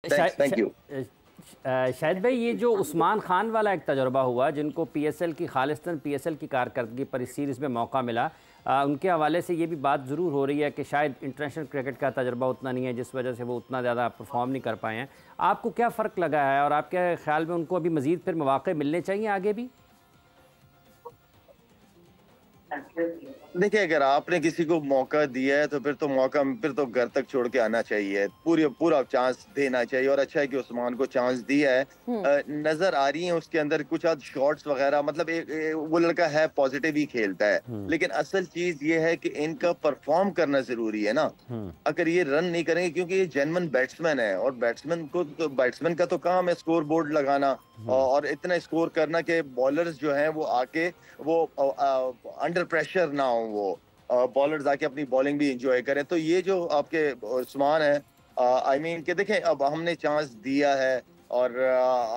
Thank you. Shahid भाई, ये जो उस्मान खान वाला एक तजुर्बा हुआ, जिनको पीएसएल की खालिस्तान पीएसएल की कारकर्दगी पर इस सीरीज़ में मौका मिला, उनके हवाले से ये भी बात ज़रूर हो रही है कि शायद इंटरनेशनल क्रिकेट का तजुर्बा उतना नहीं है, जिस वजह से वो उतना ज़्यादा परफॉर्म नहीं कर पाए हैं। आपको क्या फ़र्क लगा है और आपके ख्याल में उनको अभी मज़ीद फिर मौके मिलने चाहिए आगे भी? देखिए, अगर आपने किसी को मौका दिया है तो फिर तो घर तक छोड़ के आना चाहिए, पूरा चांस देना चाहिए। और अच्छा है कि उस्मान को चांस दिया है। नजर आ रही है उसके अंदर कुछ आज शॉट्स वगैरह, मतलब वो लड़का है पॉजिटिव ही खेलता है, लेकिन असल चीज ये है कि इनका परफॉर्म करना जरूरी है ना। अगर ये रन नहीं करेंगे, क्योंकि ये जेन्युइन बैट्समैन है और बैट्समैन का तो काम है स्कोर बोर्ड लगाना और इतना स्कोर करना कि बॉलर्स जो हैं वो आके वो अंडर प्रेशर ना हो, वो बॉलर्स आके अपनी बॉलिंग भी इंजॉय करें। तो ये जो आपके उस्मान है, आई मीन कि देखें, अब हमने चांस दिया है और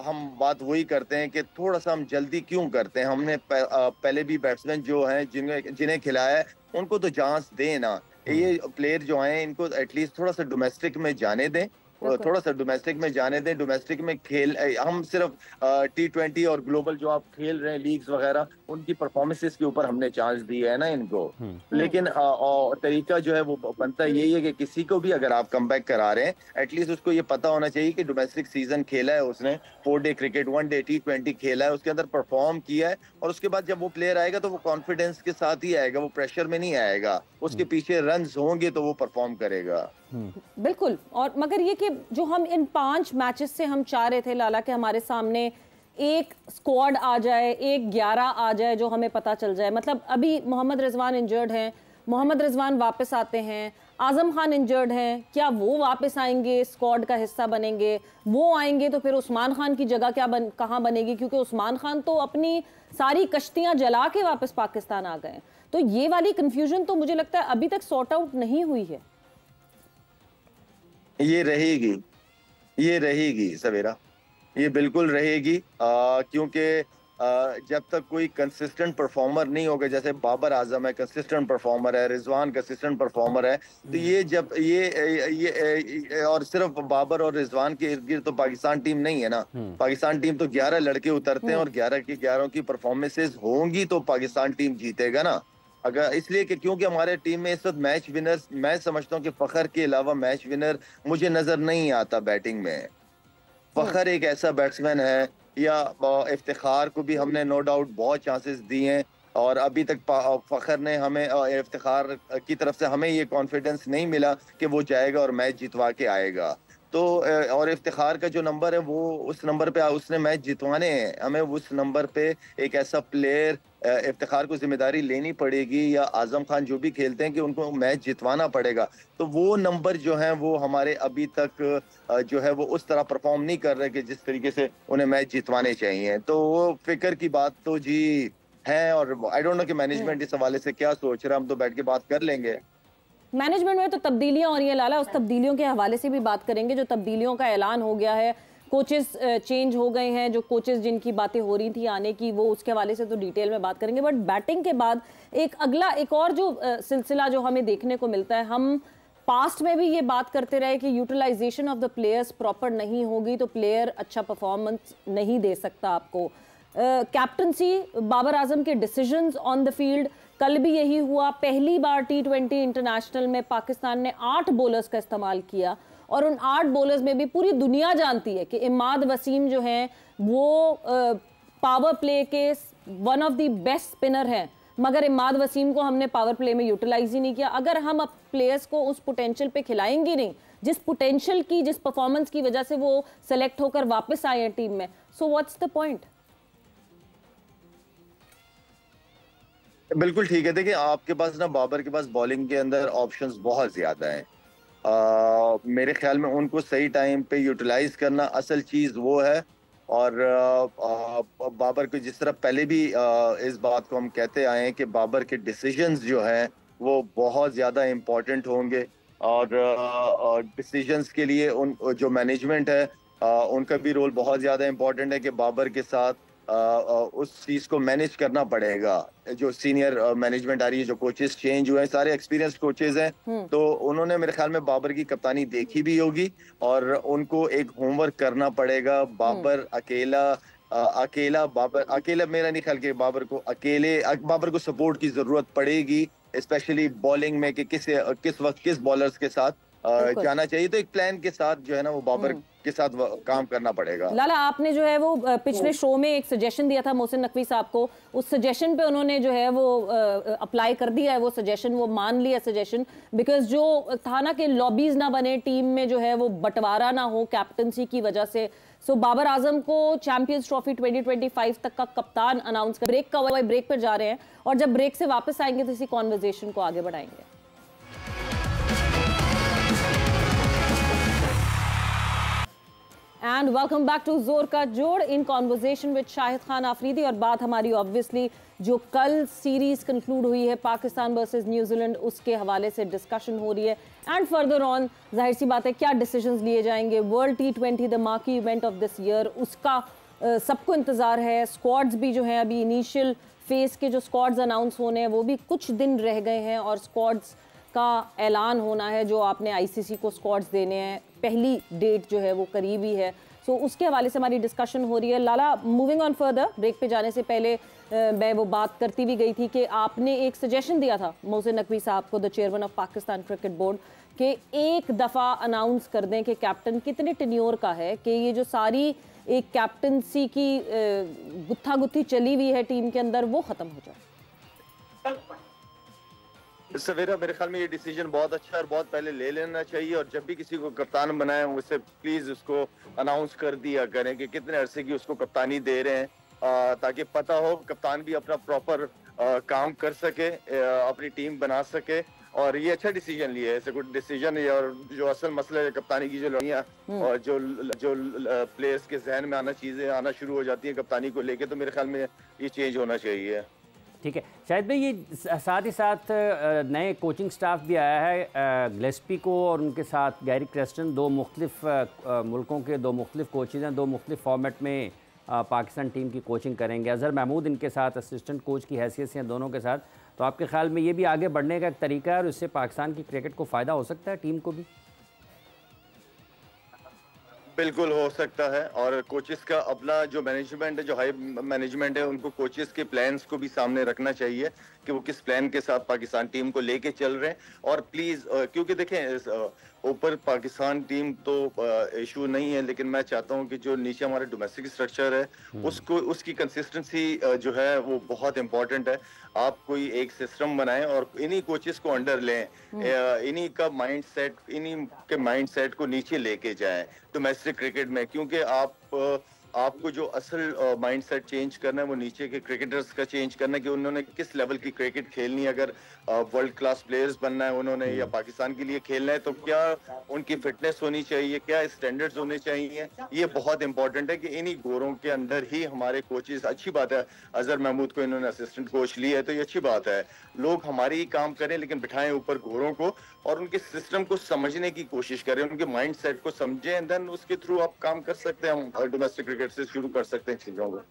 हम बात वही करते हैं कि थोड़ा सा हम जल्दी क्यों करते हैं। हमने पहले भी बैट्समैन जो हैं जिन्हें जिन्हें खिलाया है उनको तो चांस दें ना। ये प्लेयर जो हैं इनको एटलीस्ट थोड़ा सा डोमेस्टिक में जाने दें, बिल्कुल। थोड़ा सा डोमेस्टिक में जाने दें। डोमेस्टिक में खेल, हम सिर्फ T20 और ग्लोबल जो आप खेल रहे हैं लीग्स वगैरह, उनकी परफॉर्मेंसेस के ऊपर हमने चांस दिए है ना इनको। लेकिन तरीका जो है वो बनता यही है कि किसी को भी अगर आप कमबैक करा रहे हैं, एटलीस्ट उसको ये पता होना चाहिए कि डोमेस्टिक सीजन खेला है उसने, 4 डे क्रिकेट, 1 डे T20 खेला है, उसके अंदर परफॉर्म किया है। और उसके बाद जब वो प्लेयर आएगा तो वो कॉन्फिडेंस के साथ ही आएगा, वो प्रेशर में नहीं आएगा। उसके पीछे रन्स होंगे तो वो परफॉर्म करेगा। बिल्कुल। और मगर ये कि जो हम इन 5 मैचेस से हम चाह रहे थे लाला कि हमारे सामने एक स्क्वाड आ जाए, एक 11 आ जाए जो हमें पता चल जाए। मतलब अभी मोहम्मद रिजवान इंजर्ड हैं, मोहम्मद रिजवान वापस आते हैं, आजम खान इंजर्ड हैं, क्या वो वापस आएंगे, स्क्वाड का हिस्सा बनेंगे? वो आएंगे तो फिर उस्मान खान की जगह कहाँ बनेगी? क्योंकि उस्मान खान तो अपनी सारी कश्तियां जला के वापस पाकिस्तान आ गए। तो ये वाली कंफ्यूजन तो मुझे लगता है अभी तक सॉर्ट आउट नहीं हुई है। ये रहेगी सवेरा, ये बिल्कुल रहेगी। क्योंकि जब तक कोई कंसिस्टेंट परफॉर्मर नहीं होगा, जैसे बाबर आजम है कंसिस्टेंट परफॉर्मर है, रिजवान कंसिस्टेंट परफॉर्मर है, तो ये जब ये और सिर्फ बाबर और रिजवान के इर्द गिर्द तो पाकिस्तान टीम नहीं है ना। पाकिस्तान टीम तो 11 लड़के उतरते हैं और 11 की 11 की परफॉर्मेंसेज होंगी तो पाकिस्तान टीम जीतेगा ना। अगर इसलिए कि क्योंकि हमारे टीम में इस वक्त मैच विनर्स, मैं समझता हूँ कि फखर के अलावा मैच विनर मुझे नजर नहीं आता बैटिंग में। फखर एक ऐसा बैट्समैन है, या इफ्तिखार को भी हमने नो डाउट बहुत चांसेस दिए हैं और अभी तक फखर ने हमें, इफ्तिखार की तरफ से हमें ये कॉन्फिडेंस नहीं मिला कि वो जाएगा और मैच जितवा के आएगा। तो और इफ्तिखार का जो नंबर है वो उस नंबर पे उसने मैच जितवाने हैं, हमें उस नंबर पे एक ऐसा प्लेयर, इफ्तिखार को जिम्मेदारी लेनी पड़ेगी या आजम खान जो भी खेलते हैं कि उनको मैच जितवाना पड़ेगा। तो वो नंबर जो है वो हमारे अभी तक जो है वो उस तरह परफॉर्म नहीं कर रहे कि जिस तरीके से उन्हें मैच जितवाने चाहिए। तो वो फिक्र की बात तो जी है। और आई डोंट नो कि मैनेजमेंट इस हवाले से क्या सोच रहा है, हम तो बैठ के बात कर लेंगे। मैनेजमेंट में तो तब्दीलियां हो रही है लाला, उस तब्दीलियों के हवाले से भी बात करेंगे। जो तब्दीलियों का ऐलान हो गया है, कोचेस चेंज हो गए हैं, जो कोचेस जिनकी बातें हो रही थी आने की, वो उसके हवाले से तो डिटेल में बात करेंगे। बट बैटिंग के बाद एक और जो सिलसिला जो हमें देखने को मिलता है, हम पास्ट में भी ये बात करते रहे कि utilisation of the players proper नहीं होगी तो प्लेयर अच्छा परफॉर्मेंस नहीं दे सकता आपको। कैप्टनसी, बाबर आजम के डिसीजंस ऑन द फील्ड, कल भी यही हुआ। पहली बार T20 इंटरनेशनल में पाकिस्तान ने 8 बॉलर्स का इस्तेमाल किया और उन 8 बॉलर्स में भी पूरी दुनिया जानती है कि इमाद वसीम जो हैं वो पावर प्ले के one of the best spinner हैं, मगर इमाद वसीम को हमने पावर प्ले में यूटिलाइज ही नहीं किया। अगर हम अब प्लेयर्स को उस पोटेंशियल पे खिलाएंगे नहीं, जिस पोटेंशियल की, जिस परफॉर्मेंस की वजह से वो सेलेक्ट होकर वापस आए हैं टीम में, सो व्हाट्स द पॉइंट? बिल्कुल ठीक है। देखिए, आपके पास ना, बाबर के पास बॉलिंग के अंदर ऑप्शंस बहुत ज्यादा हैं। मेरे ख्याल में उनको सही टाइम पे यूटिलाइज करना असल चीज वो है। और बाबर को जिस तरह पहले भी इस बात को हम कहते आए हैं कि बाबर के डिसीजंस जो हैं वो बहुत ज्यादा इम्पोर्टेंट होंगे। और डिसीजंस के लिए उन जो मैनेजमेंट है उनका भी रोल बहुत ज्यादा इम्पोर्टेंट है कि बाबर के साथ उस चीज को मैनेज करना पड़ेगा। जो सीनियर मैनेजमेंट आ रही है, जो कोचेस चेंज हुए हैं, सारे एक्सपीरियंस कोचेस हैं, तो उन्होंने मेरे ख्याल में बाबर की कप्तानी देखी भी होगी और उनको एक होमवर्क करना पड़ेगा। बाबर अकेला बाबर अकेला मेरा नहीं ख्याल कि बाबर को सपोर्ट की जरूरत पड़ेगी, स्पेशली बॉलिंग में, कि किस वक्त किस बॉलर्स के साथ जाना चाहिए। तो एक प्लान के साथ जो है ना वो बाबर के साथ काम करना पड़ेगा। लाला, आपने जो है वो पिछले शो में एक सजेशन दिया था मोहसिन नकवी साहब को, उस सजेशन पे उन्होंने जो है वो अप्लाई कर दिया है, वो सजेशन वो मान लिया सजेशन, बिकॉज जो था ना कि लॉबीज ना बने टीम में, जो है वो बंटवारा ना हो कैप्टनसी की वजह से। सो बाबर आजम को चैंपियंस ट्रॉफी 2025 तक का कप्तान अनाउंस कर, ब्रेक का हुआ, ब्रेक पर जा रहे हैं और जब ब्रेक से वापस आएंगे तो इसी कॉन्वर्जेशन को आगे बढ़ाएंगे। एंड वेलकम बैक टू जोर का जोड़ in conversation with Shahid Khan Afridi. और बात हमारी ऑब्वियसली जो कल सीरीज कंक्लूड हुई है पाकिस्तान वर्सेस न्यूजीलैंड, उसके हवाले से डिस्कशन हो रही है। एंड फर्दर ऑन जाहिर सी बात है क्या डिसीजंस लिए जाएंगे। World T20 the marquee event of this year, उसका सबको इंतजार है। स्क्वाड्स भी जो है अभी इनिशियल फेज के जो स्क्वाड्स अनाउंस होने हैं वो भी कुछ दिन रह गए हैं और स्क्वाड्स का ऐलान होना है। जो आपने ICC को स्क्वाड्स देने हैं, पहली डेट जो है वो करीब ही है। सो उसके हवाले से हमारी डिस्कशन हो रही है। लाला, मूविंग ऑन फर्दर, ब्रेक पे जाने से पहले मैं वो बात करती भी गई थी कि आपने एक सजेशन दिया था मोहसिन नकवी साहब को, the chairman of Pakistan cricket board, कि एक दफ़ा अनाउंस कर दें कि कैप्टन कितने टेन्योर का है, कि ये जो सारी एक कैप्टनसी की गुत्था गुत्थी चली हुई है टीम के अंदर वो ख़त्म हो जाए। सवेरा, मेरे ख्याल में ये डिसीजन बहुत अच्छा है और बहुत पहले ले लेना चाहिए। और जब भी किसी को कप्तान बनाए उससे प्लीज उसको अनाउंस कर दिया करें कि कितने अरसे की उसको कप्तानी दे रहे हैं, ताकि पता हो कप्तान भी अपना प्रॉपर काम कर सके, अपनी टीम बना सके। और ये अच्छा डिसीजन लिया है, ऐसे गुड डिसीजन है। और जो असल मसला है कप्तानी की, जो लड़ियाँ और जो प्लेयर्स के जहन में चीजें आना शुरू हो जाती है कप्तानी को लेके, तो मेरे ख्याल में ये चेंज होना चाहिए। ठीक है शाहिद भाई, ये साथ ही साथ नए कोचिंग स्टाफ भी आया है। ग्लेस्पी को और उनके साथ गैरी क्रेस्टन, दो मुख्तलिफ मुल्कों के दो मुख्तलिफ कोचेज़ हैं, दो मुख्तलिफ फॉर्मेट में पाकिस्तान टीम की कोचिंग करेंगे। अजहर महमूद इनके साथ असिस्टेंट कोच की हैसियत से हैं दोनों के साथ। तो आपके ख्याल में ये भी आगे बढ़ने का एक तरीका है और इससे पाकिस्तान की क्रिकेट को फ़ायदा हो सकता है, टीम को भी? बिल्कुल हो सकता है। और कोचेस का अपना जो मैनेजमेंट है, जो हाई मैनेजमेंट है, उनको कोचेस के प्लान्स को भी सामने रखना चाहिए कि वो किस प्लान के साथ पाकिस्तान टीम को लेके चल रहे हैं। और प्लीज, क्योंकि देखें ऊपर पाकिस्तान टीम तो इशू नहीं है, लेकिन मैं चाहता हूं कि जो नीचे हमारा डोमेस्टिक स्ट्रक्चर है उसकी कंसिस्टेंसी जो है वो बहुत इंपॉर्टेंट है। आप कोई एक सिस्टम बनाएं और इन्हीं कोचेस को अंडर लें, इन्हीं के माइंड सेट को नीचे लेके जाएं डोमेस्टिक क्रिकेट में। क्योंकि आपको जो असल माइंडसेट चेंज करना है वो नीचे के क्रिकेटर्स का चेंज करना है कि उन्होंने किस लेवल की क्रिकेट खेलनी है। अगर वर्ल्ड क्लास प्लेयर्स बनना है उन्होंने, या पाकिस्तान के लिए खेलना है, तो क्या उनकी फिटनेस होनी चाहिए, क्या स्टैंडर्ड्स होने चाहिए। ये बहुत इंपॉर्टेंट है कि इन्हीं गोरों के अंदर ही हमारे कोचेस, अच्छी बात है अजहर महमूद को इन्होंने असिस्टेंट कोच लिया है, तो ये अच्छी बात है। लोग हमारी ही काम करें लेकिन बिठाएं ऊपर गोरों को और उनके सिस्टम को समझने की कोशिश करें, उनके माइंडसेट को समझें, देन उसके थ्रू आप काम कर सकते हैं। हम डोमेस्टिक क्रिकेट से शुरू कर सकते हैं चीजों को।